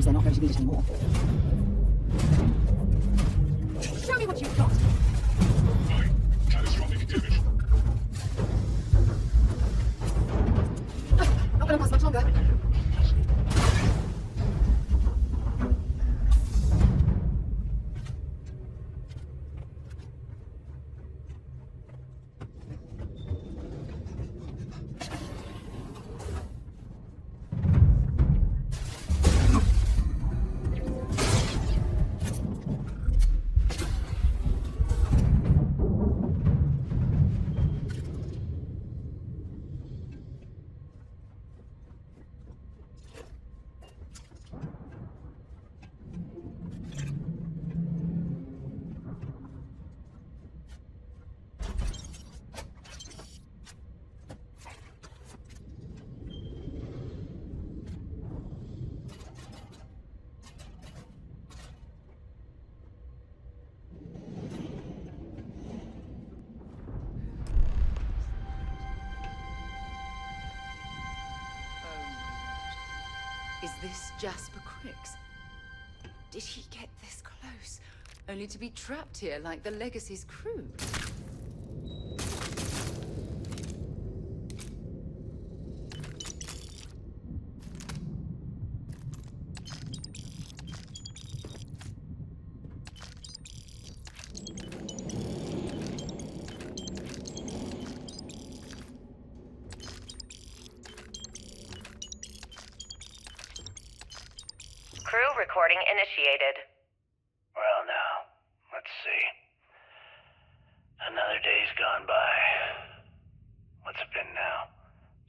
because they're not going to need it anymore. Show me what you've got. Catastrophic damage. Not going to last much longer. Is this Jasper Cricks? Did he get this close, only to be trapped here like the Legacy's crew? Crew recording initiated. Well, now, let's see. Another day's gone by. What's it been now?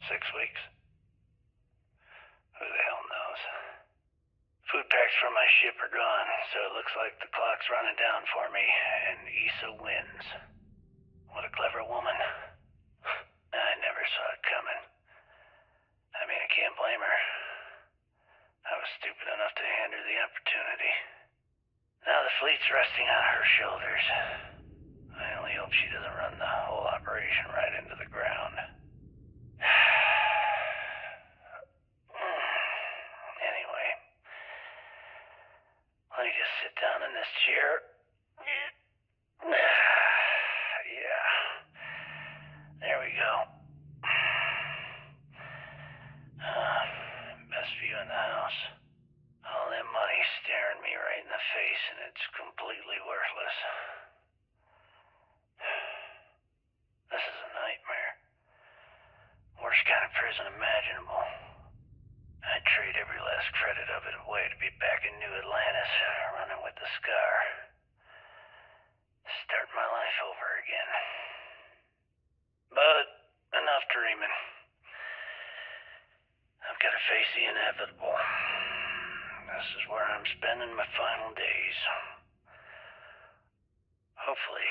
6 weeks? Who the hell knows? Food packs for my ship are gone, so it looks like the clock's running down for me, and Issa wins. What a clever woman. I never saw it coming. I mean, I can't blame her. I was stupid enough to hand her the opportunity. Now the fleet's resting on her shoulders. I only hope she doesn't run the whole operation right into the ground. Anyway, let me just sit down in this chair. Yeah. There we go. Best view in the house. All that money staring me right in the face, and it's completely worthless. This is a nightmare. Worst kind of prison imaginable. I'd trade every last credit of it away to be back in New Atlantis, running with the Scar. Start my life over again. But enough dreaming. I've got to face the inevitable. This is where I'm spending my final days. Hopefully,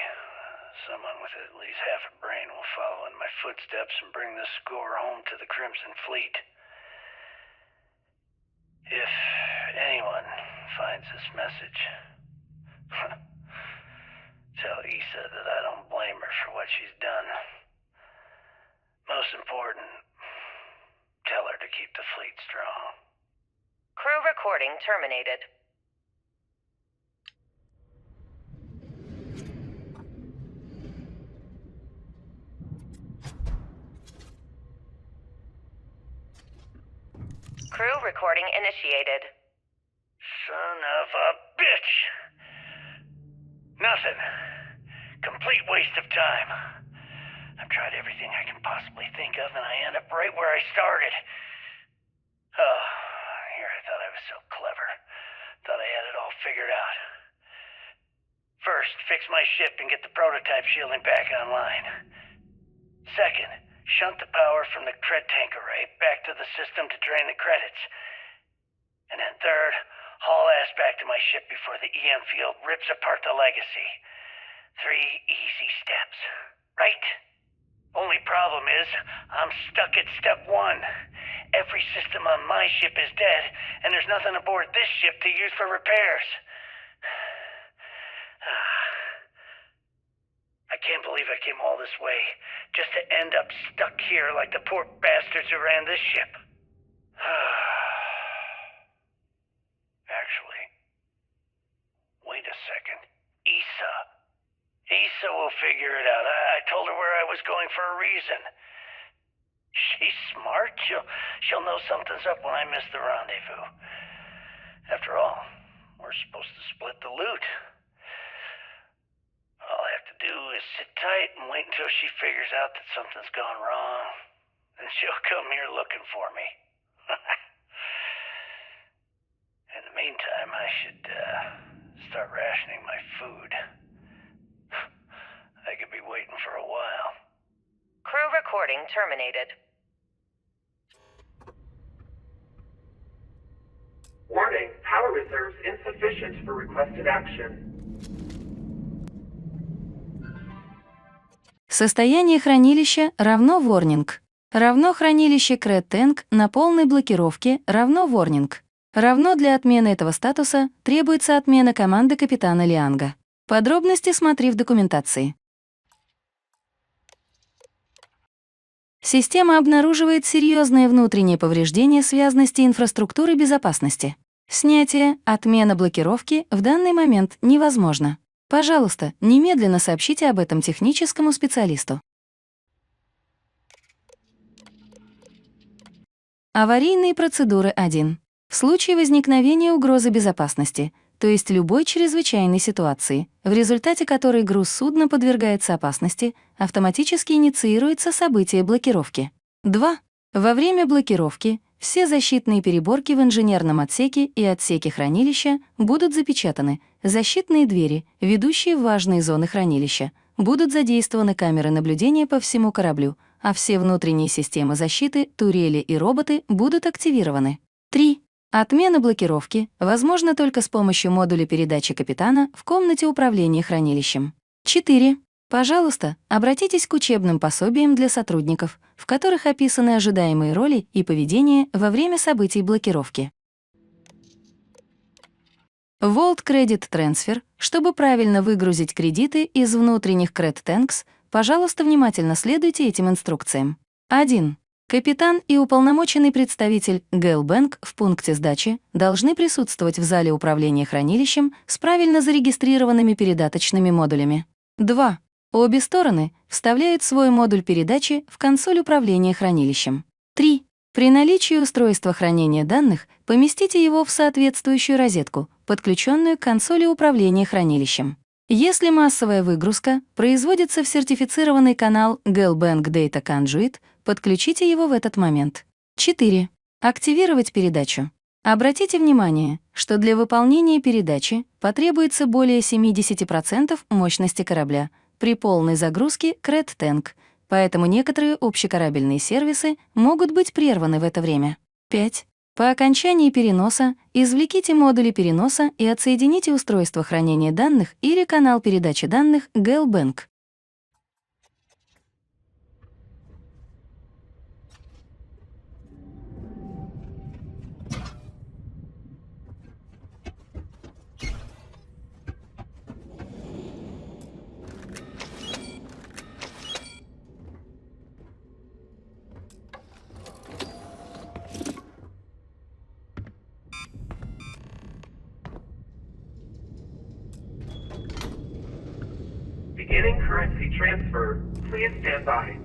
someone with at least half a brain will follow in my footsteps and bring the score home to the Crimson Fleet. If anyone finds this message, tell Issa that I don't blame her for what she's done. Most important, tell her to keep the fleet strong. Crew recording terminated. Crew recording initiated. Son of a bitch! Nothing. Complete waste of time. I've tried everything I can possibly think of, and I end up right where I started. Oh, here I thought I was so clever. Thought I had it all figured out. First, fix my ship and get the prototype shielding back online. Second, shunt the power from the cred tank array back to the system to drain the credits. And then third, haul ass back to my ship before the EM field rips apart the Legacy. 3 easy steps, right? Only problem is, I'm stuck at step 1. Every system on my ship is dead, and there's nothing aboard this ship to use for repairs. I can't believe I came all this way, just to end up stuck here like the poor bastards who ran this ship. so we'll figure it out. I told her where I was going for a reason. She's smart. She'll know something's up when I miss the rendezvous. After all, we're supposed to split the loot. All I have to do is sit tight and wait until she figures out that something's gone wrong. Then she'll come here looking for me. In the meantime, I should start rationing my food. I could be waiting for a while. Crew recording terminated. Warning, power reserves insufficient for requested action. Состояние хранилища равно warning. Равно хранилище Tank на полной блокировке равно warning. Равно для отмены этого статуса требуется отмена команды капитана Лианга. Подробности смотри в документации. Система обнаруживает серьезные внутренние повреждения связности инфраструктуры безопасности. Снятие, отмена блокировки в данный момент невозможно. Пожалуйста, немедленно сообщите об этом техническому специалисту. Аварийные процедуры 1. В случае возникновения угрозы безопасности, то есть любой чрезвычайной ситуации, в результате которой груз судна подвергается опасности, автоматически инициируется событие блокировки. 2. Во время блокировки все защитные переборки в инженерном отсеке и отсеке хранилища будут запечатаны, защитные двери, ведущие в важные зоны хранилища, будут задействованы камеры наблюдения по всему кораблю, а все внутренние системы защиты, турели и роботы будут активированы. 3. Отмена блокировки возможна только с помощью модуля передачи капитана в комнате управления хранилищем. 4. Пожалуйста, обратитесь к учебным пособиям для сотрудников, в которых описаны ожидаемые роли и поведение во время событий блокировки. Vault Credit Transfer. Чтобы правильно выгрузить кредиты из внутренних Tanks, пожалуйста, внимательно следуйте этим инструкциям. 1. Капитан и уполномоченный представитель Bank в пункте сдачи должны присутствовать в зале управления хранилищем с правильно зарегистрированными передаточными модулями. 2. Обе стороны вставляют свой модуль передачи в консоль управления хранилищем. 3. При наличии устройства хранения данных поместите его в соответствующую розетку, подключенную к консоли управления хранилищем. Если массовая выгрузка производится в сертифицированный канал Bank Data Conduit, подключите его в этот момент. 4. Активировать передачу. Обратите внимание, что для выполнения передачи потребуется более 70% мощности корабля при полной загрузке Tank, поэтому некоторые общекорабельные сервисы могут быть прерваны в это время. 5. По окончании переноса извлеките модули переноса и отсоедините устройство хранения данных или канал передачи данных Bank. Beginning currency transfer. Please stand by.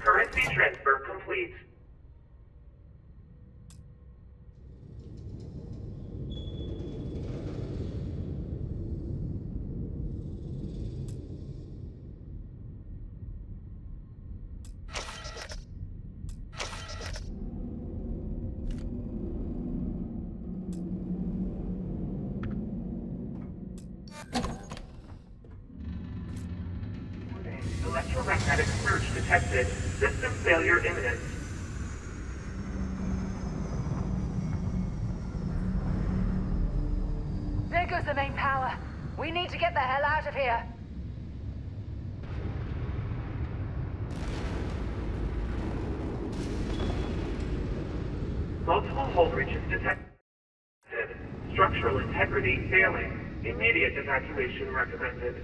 Currency transfer complete. Electromagnetic surge detected. System failure imminent. There goes the main power. We need to get the hell out of here. Multiple hull breaches detected. Structural integrity failing. Immediate evacuation recommended.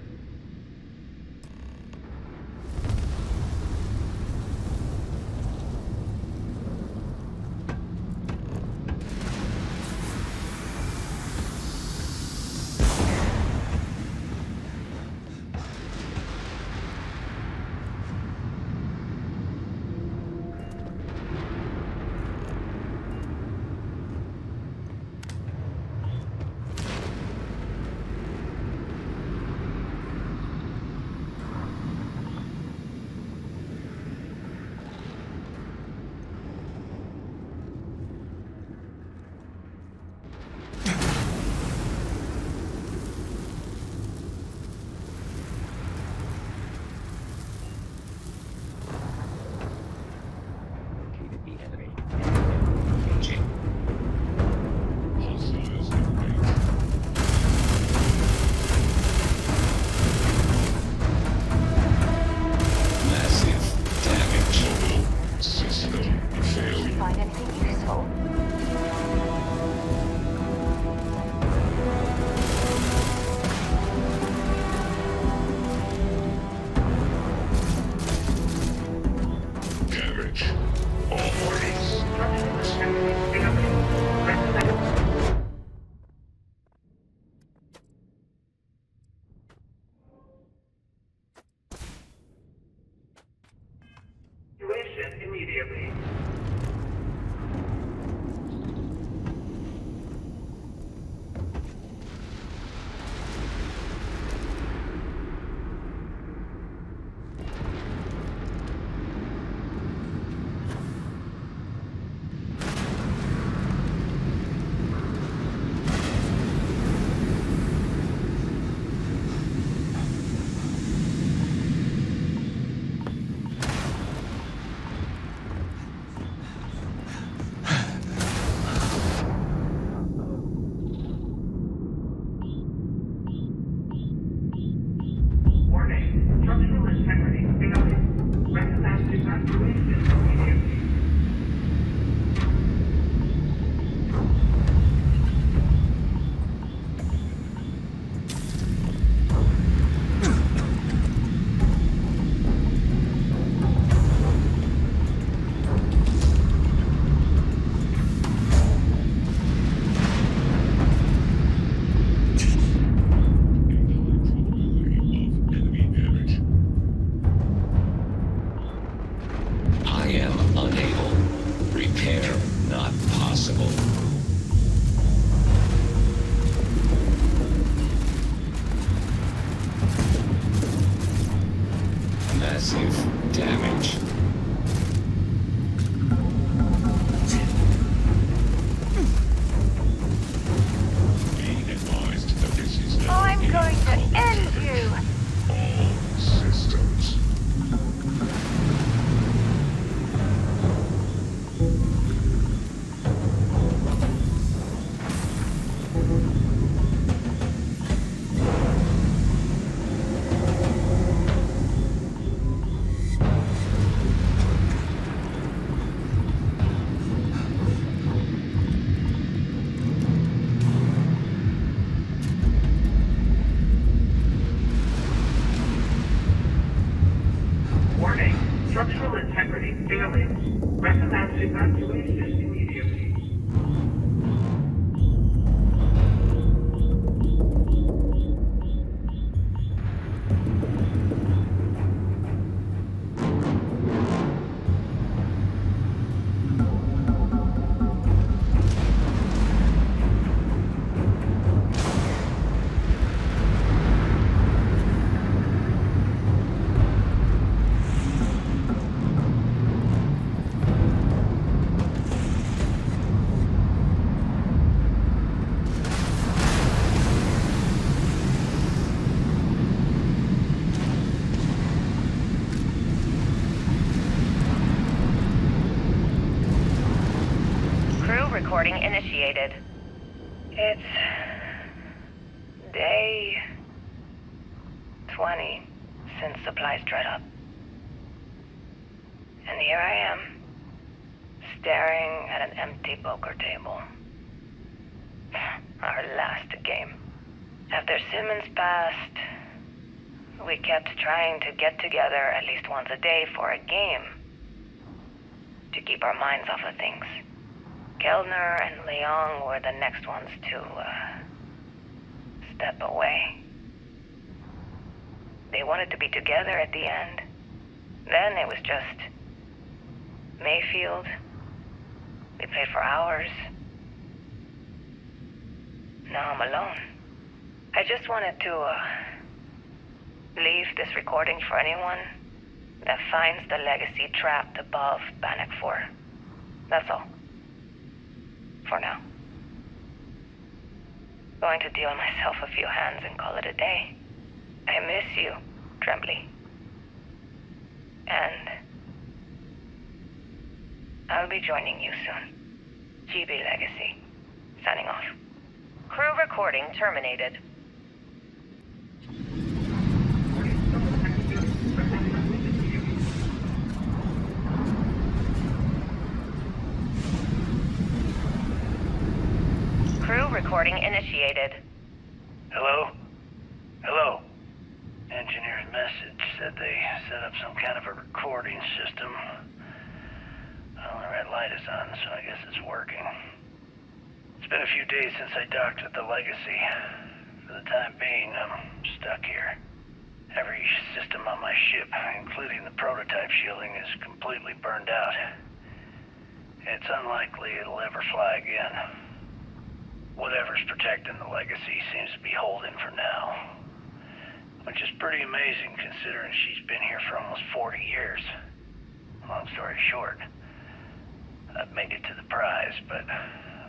Find anything useful? Damage. All warnings. Structural integrity failing. Recommended. Evacuation immediately. Warning. Structural integrity failing. Recommend evacuation immediately. I am unable. Repair not possible. Massive damage. Being advised that this is now I'm going to end you! all systems. Warning. Structural integrity failing. Recommend evacuation immediately. Crew recording initiated. It's day 20 since supplies dried up. And here I am, staring at an empty poker table. Our last game. After Simmons passed, we kept trying to get together at least once a day for a game. To keep our minds off of things. Kellner and Leong were the next ones to, step away. They wanted to be together at the end. Then it was just Mayfield. We played for hours. Now I'm alone. I just wanted to, leave this recording for anyone that finds the legacy trapped above Bannock 4. That's all. For now. Going to deal myself a few hands and call it a day. I miss you, Trembly. And I'll be joining you soon. GB Legacy. Signing off. Crew recording terminated. Crew recording initiated. Hello? Hello? Engineer's message said they set up some kind of a recording system. Well, the red light is on, so I guess it's working. It's been a few days since I docked with the Legacy. For the time being, I'm stuck here. Every system on my ship, including the prototype shielding, is completely burned out. It's unlikely it'll ever fly again. Whatever's protecting the Legacy seems to be holding for now. Which is pretty amazing considering she's been here for almost 40 years. Long story short, I've made it to the prize, but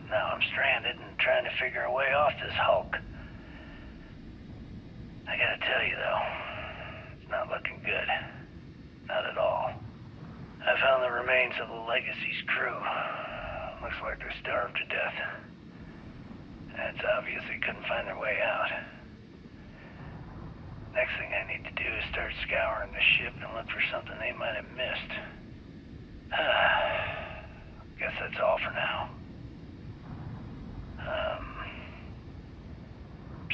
now I'm stranded and trying to figure a way off this hulk. I gotta tell you though, it's not looking good. Not at all. I found the remains of the Legacy's crew. Looks like they're starved to death. It's obvious they couldn't find their way out. Next thing I need to do is start scouring the ship and look for something they might have missed. Guess that's all for now.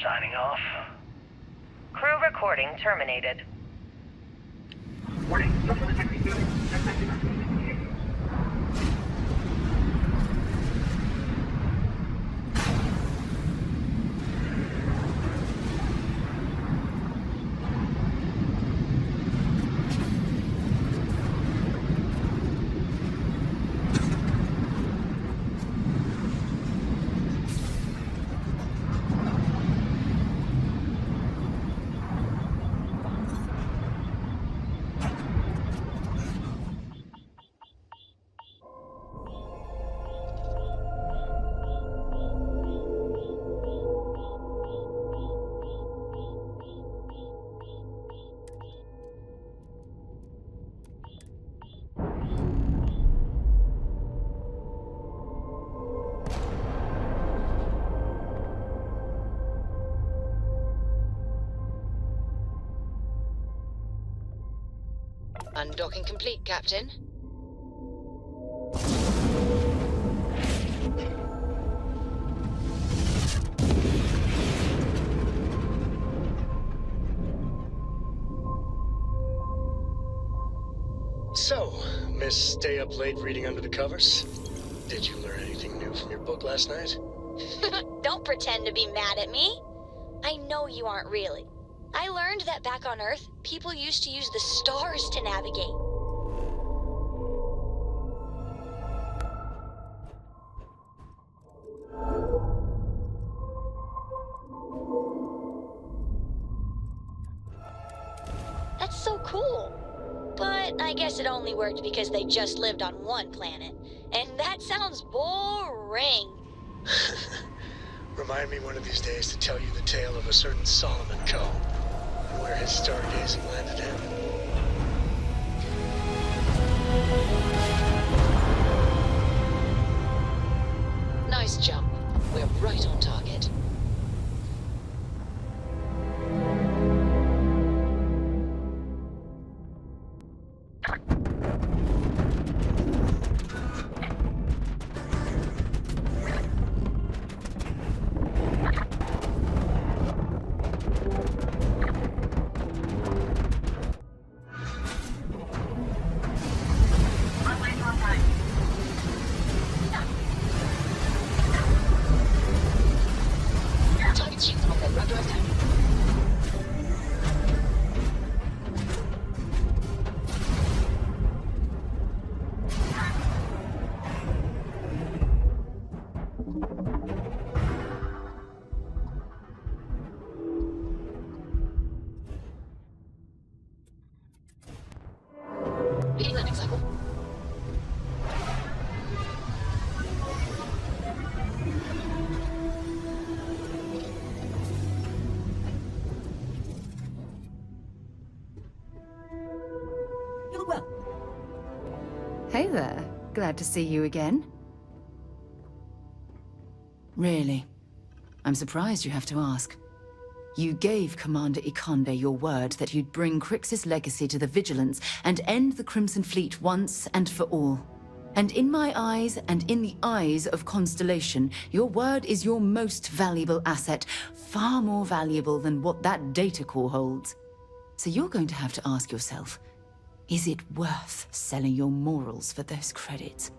Signing off. Crew recording terminated. Undocking complete, Captain. So, Miss Stay Up Late reading under the covers? Did you learn anything new from your book last night? Don't pretend to be mad at me. I know you aren't really. I learned that back on Earth, people used to use the stars to navigate. That's so cool. But I guess it only worked because they just lived on one planet. And that sounds boring. Remind me one of these days to tell you the tale of a certain Solomon Coe, and where his stargazing landed him. Nice jump. We're right on target. Well, Hey there. Glad to see you again. Really? I'm surprised you have to ask. You gave Commander Ikonde your word that you'd bring Crix's legacy to the Vigilance and end the Crimson Fleet once and for all. And in my eyes, and in the eyes of Constellation, your word is your most valuable asset, far more valuable than what that data core holds. So you're going to have to ask yourself, is it worth selling your morals for those credits?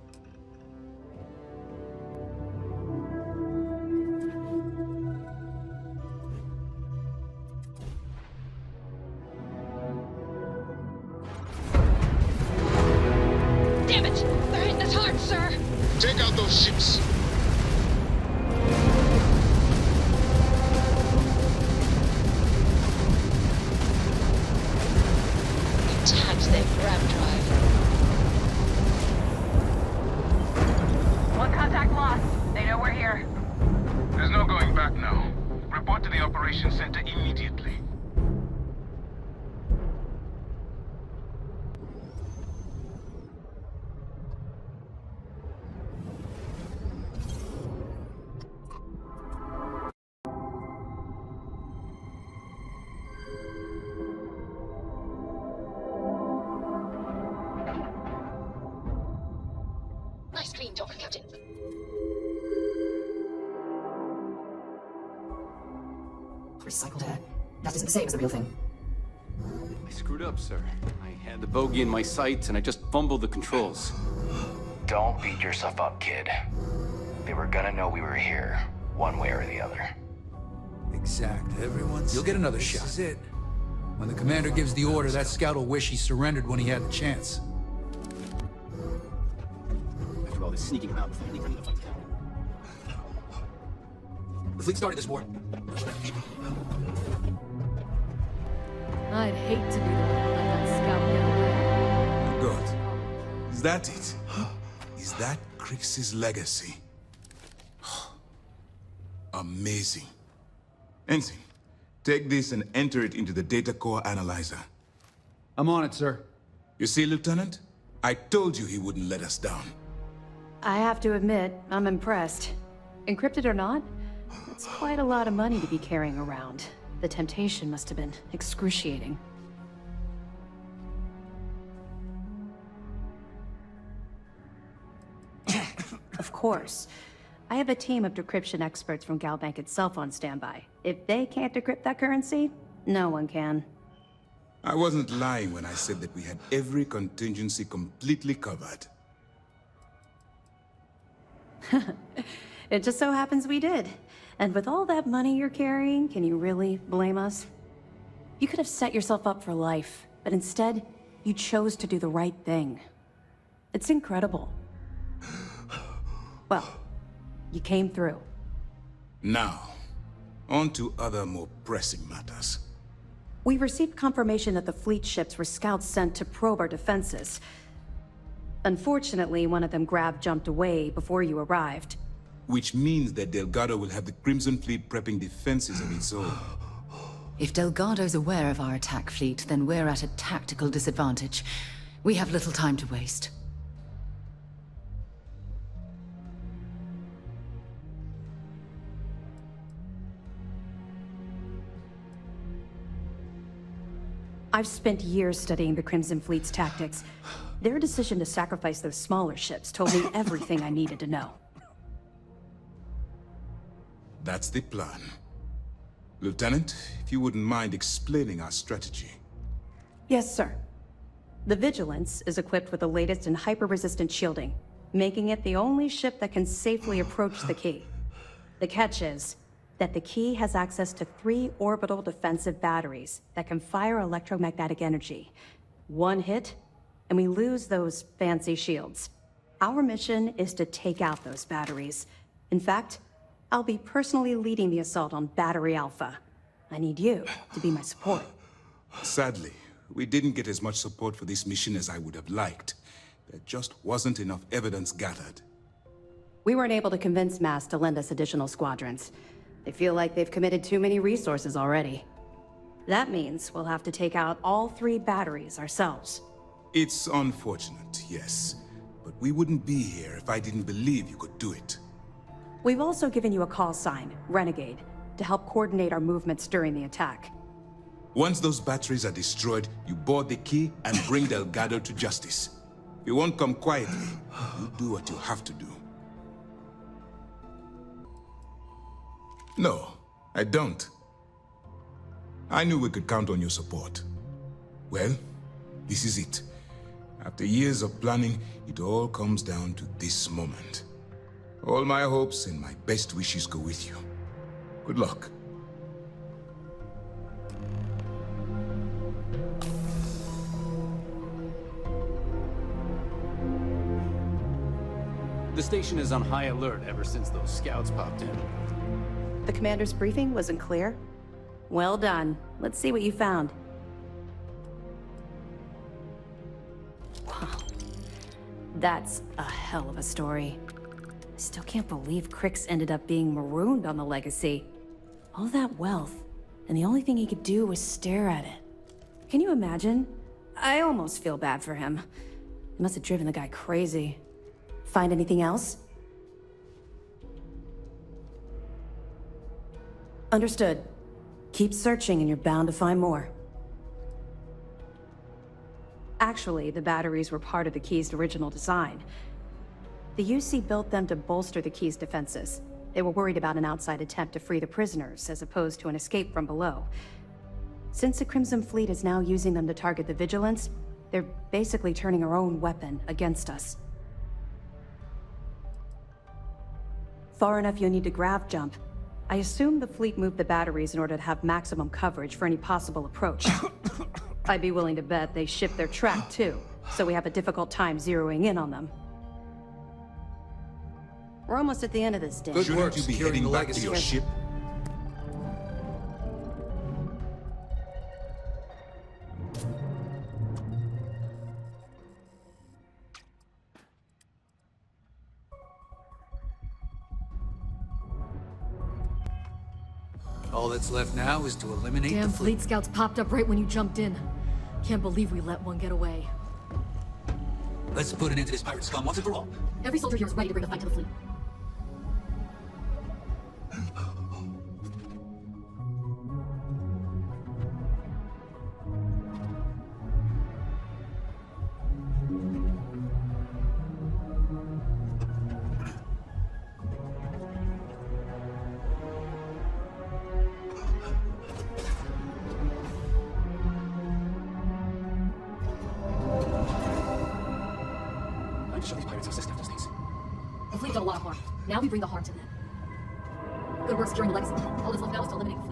Damn it! They're hitting us hard, sir! Take out those ships. Attacked their grab drive. One contact lost. They know we're here. There's no going back now. Report to the operations center immediately. Nice clean dock, Captain. recycled air. That isn't the same as the real thing. I screwed up, sir. I had the bogey in my sights and I just fumbled the controls. Don't beat yourself up, kid. They were gonna know we were here, one way or the other. Exact. You'll get another shot. This is it. When the commander gives the order, that scout will wish he surrendered when he had the chance. After all this sneaking about before any ready to fight. The fleet started this war. I'd hate to be the one to let that scout get away. God. Is that it? Is that Crix's legacy? Amazing. Ensign, take this and enter it into the data core analyzer. I'm on it, sir. You see, Lieutenant? I told you he wouldn't let us down. I have to admit, I'm impressed. Encrypted or not, that's quite a lot of money to be carrying around. The temptation must have been excruciating. Of course. I have a team of decryption experts from Galbank itself on standby. If they can't decrypt that currency, no one can. I wasn't lying when I said that we had every contingency completely covered. It just so happens we did. And with all that money you're carrying, can you really blame us? You could have set yourself up for life, but instead, you chose to do the right thing. It's incredible. Well, you came through. Now, on to other more pressing matters. We received confirmation that the fleet ships were scouts sent to probe our defenses. Unfortunately, one of them jumped away before you arrived. Which means that Delgado will have the Crimson Fleet prepping defenses of its own. If Delgado's aware of our attack fleet, then we're at a tactical disadvantage. We have little time to waste. I've spent years studying the Crimson Fleet's tactics. Their decision to sacrifice those smaller ships told me everything I needed to know. That's the plan. Lieutenant, if you wouldn't mind explaining our strategy. Yes, sir. The Vigilance is equipped with the latest in hyper-resistant shielding, making it the only ship that can safely approach the key. The catch is that the key has access to 3 orbital defensive batteries that can fire electromagnetic energy. One hit, and we lose those fancy shields. Our mission is to take out those batteries. In fact, I'll be personally leading the assault on Battery Alpha. I need you to be my support. Sadly, we didn't get as much support for this mission as I would have liked. There just wasn't enough evidence gathered. We weren't able to convince MAS to lend us additional squadrons. They feel like they've committed too many resources already. That means we'll have to take out all 3 batteries ourselves. It's unfortunate, yes. But we wouldn't be here if I didn't believe you could do it. We've also given you a call sign, Renegade, to help coordinate our movements during the attack. Once those batteries are destroyed, you board the key and bring Delgado to justice. If you won't come quietly, you do what you have to do. No, I don't. I knew we could count on your support. Well, this is it. After years of planning, it all comes down to this moment. All my hopes and my best wishes go with you. Good luck. The station is on high alert ever since those scouts popped in. The commander's briefing wasn't clear? Well done. Let's see what you found. Wow. That's a hell of a story. I still can't believe Crix ended up being marooned on the Legacy. All that wealth, and the only thing he could do was stare at it. Can you imagine? I almost feel bad for him. It must have driven the guy crazy. Find anything else? Understood. Keep searching and you're bound to find more. Actually, the batteries were part of the key's original design. The UC built them to bolster the key's defenses. They were worried about an outside attempt to free the prisoners, as opposed to an escape from below. Since the Crimson Fleet is now using them to target the Vigilance, they're basically turning our own weapon against us. Far enough you'll need to grav jump. I assume the fleet moved the batteries in order to have maximum coverage for any possible approach. I'd be willing to bet they shift their track too, so we have a difficult time zeroing in on them. We're almost at the end of this day. Good work, you be heading back to your ship? All that's left now is to eliminate Damn the fleet. fleet scouts popped up right when you jumped in. Can't believe we let one get away. Let's put an end to this pirate scum once and for all. Every soldier here is ready to bring the fight to the fleet. Show these pirates how system does things. The fleet done a lot of harm. Now we bring the harm to them. Good work securing the legacy. All that's left now is to eliminate the fleet.